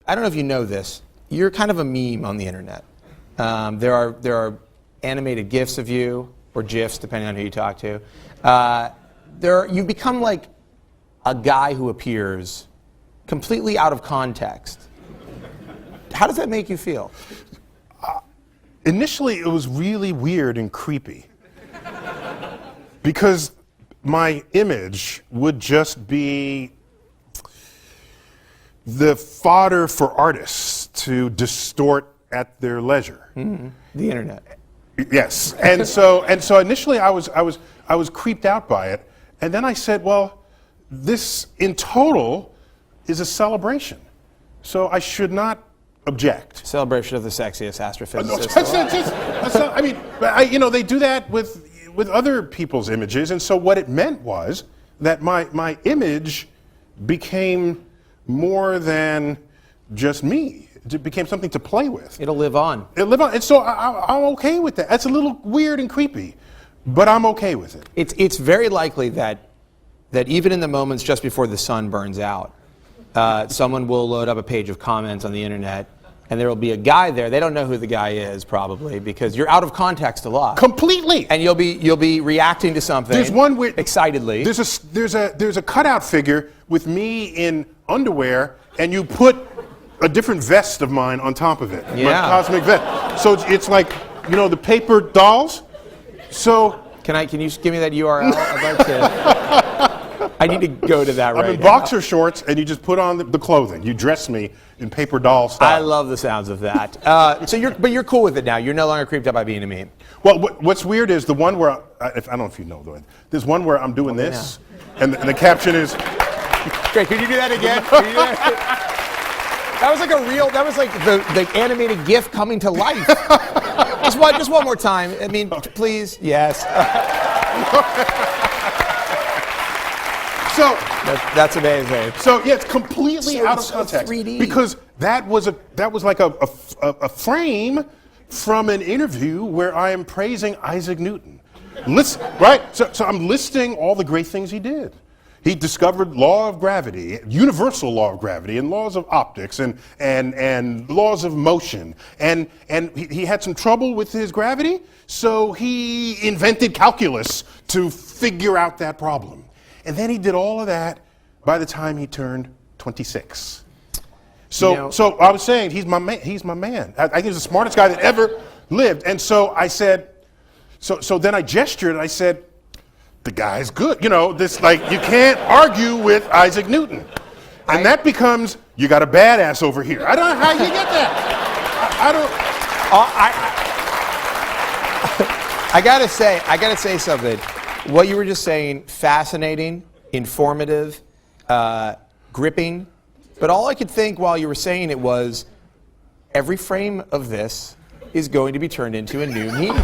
I don't know if you know this. You're kind of a meme on the internet. There are animated GIFs of you, or GIFs, depending on who you talk to. You've become like a guy who appears completely out of context. How does that make you feel? Initially, it was really weird and creepy. Because my image would just be the fodder for artists to distort at their leisure. Mm-hmm. The internet. Yes, and so initially I was creeped out by it, and then I said, well, this in total is a celebration, so I should not object. Celebration of the sexiest astrophysicist. I mean, they do that with other people's images, and so what it meant was that my image became more than just me. It became something to play with. It'll live on. It'll live on, and so I'm okay with that. That's a little weird and creepy, but I'm okay with it. It's very likely that even in the moments just before the sun burns out, someone will load up a page of comments on the internet, and there will be a guy there. They don't know who the guy is, probably, because you're out of context a lot. Completely. And you'll be reacting to something. There's one where excitedly. There's a cutout figure with me in underwear, and you put a different vest of mine on top of it. Yeah. My cosmic vest. So it's like, the paper dolls. So can you give me that URL? I'd like to. I need to go to that right now. I'm in boxer shorts, and you just put on the clothing. You dress me in paper doll style. I love the sounds of that. But you're cool with it now. You're no longer creeped out by being a meme. Well, what's weird is the one where I don't know if you know the. There's one where I'm doing this, and the caption is. Great. Could you do that again? Can you do that? That was like the animated GIF coming to life. just one more time. I mean, please, yes. So that's amazing. So yeah, it's completely out of context 3D. Because that was like a frame from an interview where I am praising Isaac Newton. Right? So I'm listing all the great things he did. He discovered law of gravity, universal law of gravity, and laws of optics, and laws of motion. And he had some trouble with his gravity, so he invented calculus to figure out that problem. And then he did all of that by the time he turned 26. So I was saying, he's my man. I think he's the smartest guy that ever lived. And so I said, so then I gestured and I said, the guy's good. You can't argue with Isaac Newton. And that becomes, you got a badass over here. I don't know how you get that. I gotta say something. What you were just saying, fascinating, informative, gripping. But all I could think while you were saying it was, every frame of this is going to be turned into a new meme.